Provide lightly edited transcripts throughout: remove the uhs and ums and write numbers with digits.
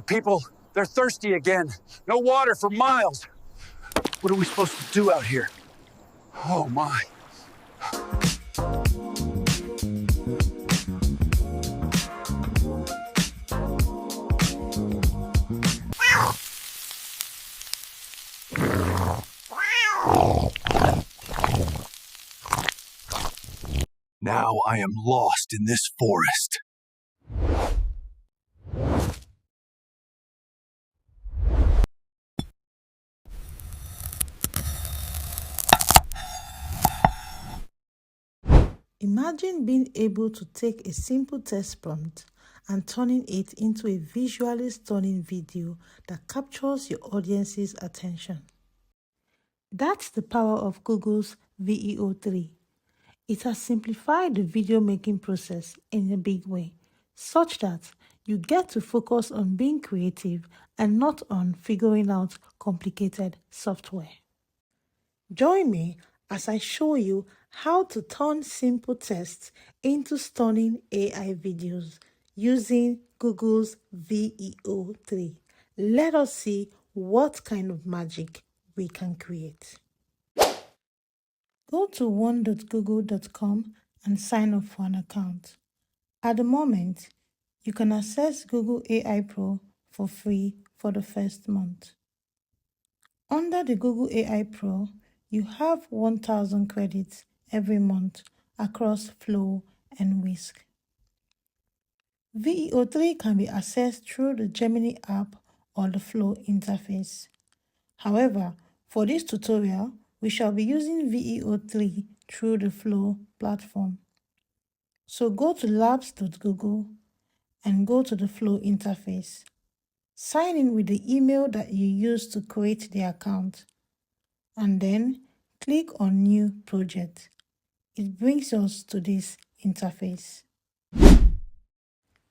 people, they're thirsty again. No water for miles. What are we supposed to do out here? Oh my. Now I am lost in this forest. Imagine being able to take a simple text prompt and turning it into a visually stunning video that captures your audience's attention. That's the power of Google's Veo3. It has simplified the video making process in a big way, such that you get to focus on being creative and not on figuring out complicated software. Join me as I show you how to turn simple text into stunning AI videos using Google's Veo3. Let us see what kind of magic we can create. Go to one.google.com and sign up for an account. At the moment, you can access Google AI Pro for free for the first month. Under the Google AI Pro, you have 1,000 credits every month across Flow and Whisk. Veo3 can be accessed through the Gemini app or the Flow interface. However, for this tutorial, we shall be using Veo3 through the Flow platform. So go to labs.google and go to the Flow interface. Sign in with the email that you used to create the account, and then click on New Project. It brings us to this interface.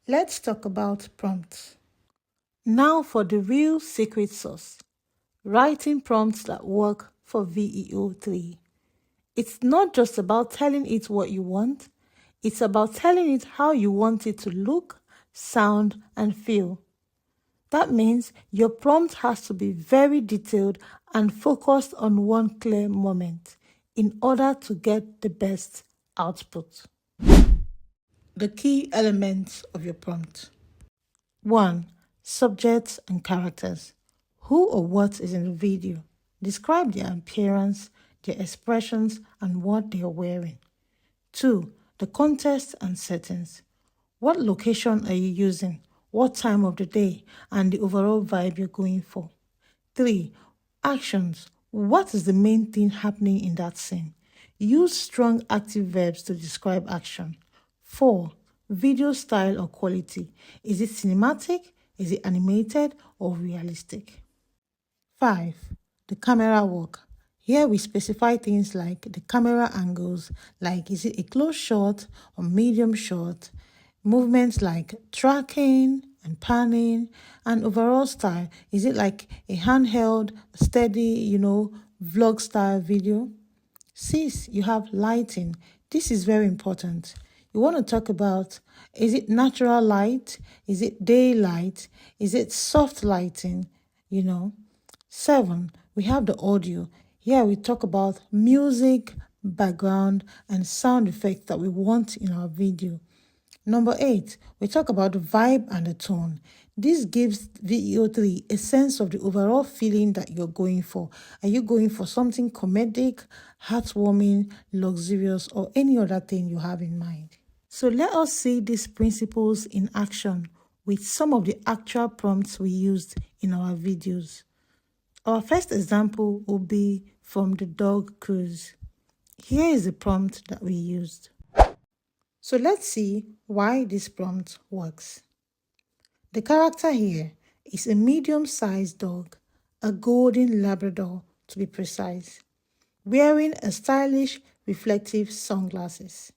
Let's talk about prompts. Now for the real secret sauce, writing prompts that work for Veo3. It's not just about telling it what you want, it's about telling it how you want it to look, sound, and feel. That means your prompt has to be very detailed and focused on one clear moment in order to get the best output. The key elements of your prompt. 1. Subjects and characters. Who or what is in the video? Describe their appearance, their expressions, and what they are wearing. 2. The context and settings. What location are you using? What time of the day, and the overall vibe you're going for. 3. Actions. What is the main thing happening in that scene? Use strong active verbs to describe action. 4. Video style or quality. Is it cinematic? Is it animated or realistic? 5. The camera work. Here we specify things like the camera angles, like is it a close shot or medium shot, movements like tracking and panning, and overall style. Is it like a handheld, steady, vlog style video? 6, you have lighting. This is very important. You want to talk about, is it natural light? Is it daylight? Is it soft lighting? 7, we have the audio. Here we talk about music, background, and sound effects that we want in our video. Number 8, we talk about the vibe and the tone. This gives Veo3 a sense of the overall feeling that you're going for. Are you going for something comedic, heartwarming, luxurious, or any other thing you have in mind? So let us see these principles in action with some of the actual prompts we used in our videos. Our first example will be from the dog cruise. Here is the prompt that we used. So let's see why this prompt works. The character here is a medium-sized dog, a golden Labrador to be precise, wearing a stylish reflective sunglasses.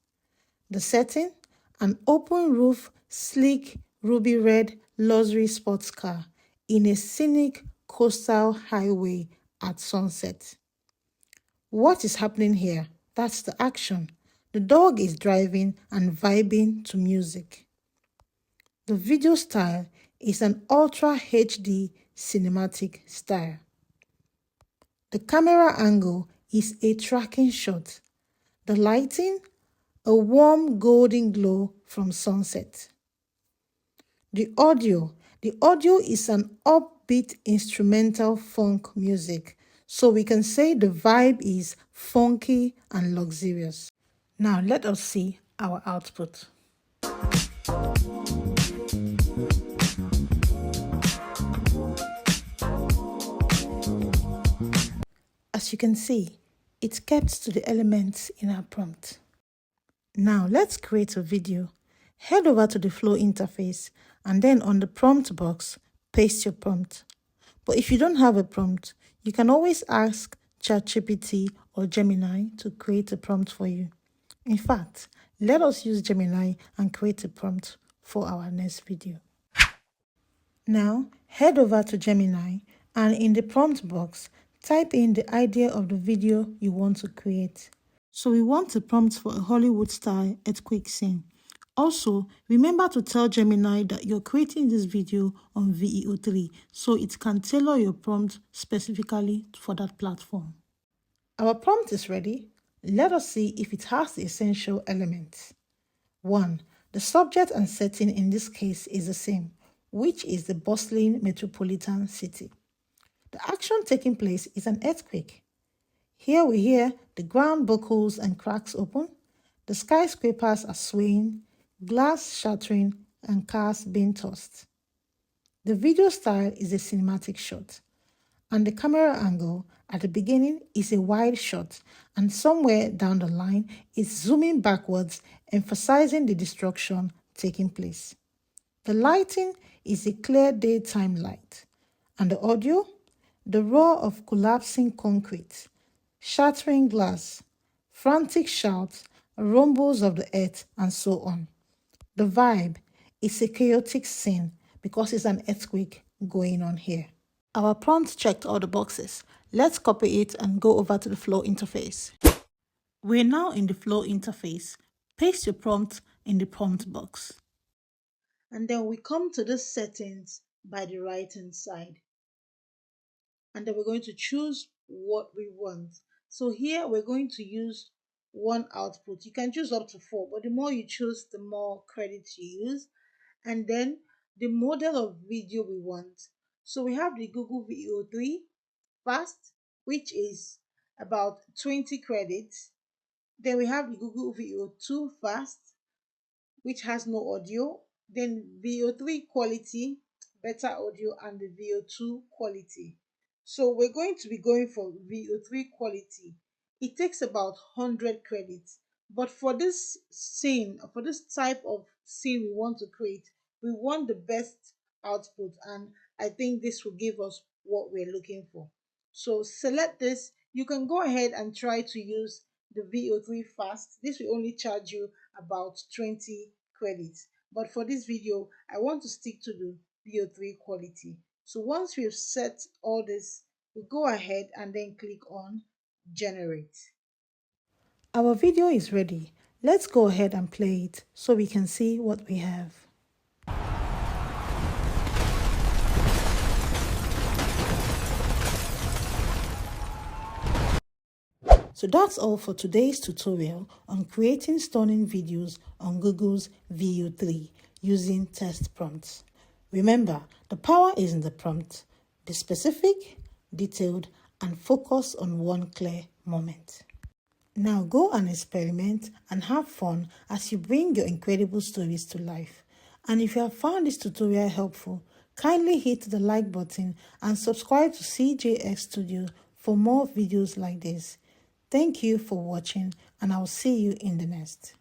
The setting, an open roof, sleek, ruby red luxury sports car in a scenic coastal highway at sunset. What is happening here? That's the action. The dog is driving and vibing to music. The video style is an Ultra HD cinematic style. The camera angle is a tracking shot. The lighting, a warm golden glow from sunset. The audio is an upbeat instrumental funk music, so we can say the vibe is funky and luxurious. Now let us see our output. As you can see, it kept to the elements in our prompt. Now let's create a video. Head over to the Flow interface and then on the prompt box, paste your prompt. But if you don't have a prompt, you can always ask ChatGPT or Gemini to create a prompt for you. In fact, let us use Gemini and create a prompt for our next video. Now, head over to Gemini and in the prompt box, type in the idea of the video you want to create. So we want a prompt for a Hollywood-style earthquake scene. Also, remember to tell Gemini that you're creating this video on Veo3 so it can tailor your prompt specifically for that platform. Our prompt is ready. Let us see if it has the essential elements. 1. The subject and setting in this case is the same, which is the bustling metropolitan city. The action taking place is an earthquake. Here we hear the ground buckles and cracks open, the skyscrapers are swaying, glass shattering, and cars being tossed. The video style is a cinematic shot, and the camera angle at the beginning is a wide shot, and somewhere down the line is zooming backwards, emphasizing the destruction taking place. The lighting is a clear daytime light, and the audio, the roar of collapsing concrete, shattering glass, frantic shouts, rumbles of the earth, and so on. The vibe is a chaotic scene because it's an earthquake going on here. Our prompt checked all the boxes. Let's copy it and go over to the Flow interface. We're now in the Flow interface. Paste your prompt in the prompt box. And then we come to the settings by the right-hand side. And then we're going to choose what we want. So here we're going to use one output. You can choose up to 4, but the more you choose, the more credits you use. And then the model of video we want. So we have the Google Veo3 fast, which is about 20 credits. Then we have the Google Veo2 fast, which has no audio. Then Veo3 quality, better audio, and the Veo2 quality. So we're going to be going for Veo3 quality. It takes about 100 credits. But for this scene, for this type of scene we want to create, we want the best output, and I think this will give us what we're looking for. So select this. You can go ahead and try to use the Veo3 fast. This will only charge you about 20 credits. But for this video, I want to stick to the Veo3 quality. So once we've set all this, we go ahead and then click on Generate. Our video is ready. Let's go ahead and play it so we can see what we have. So that's all for today's tutorial on creating stunning videos on Google's Veo3 using test prompts. Remember, the power is in the prompt. Be specific, detailed, and focus on one clear moment. Now go and experiment and have fun as you bring your incredible stories to life. And if you have found this tutorial helpful, kindly hit the like button and subscribe to CJX Studio for more videos like this. Thank you for watching, and I'll see you in the next.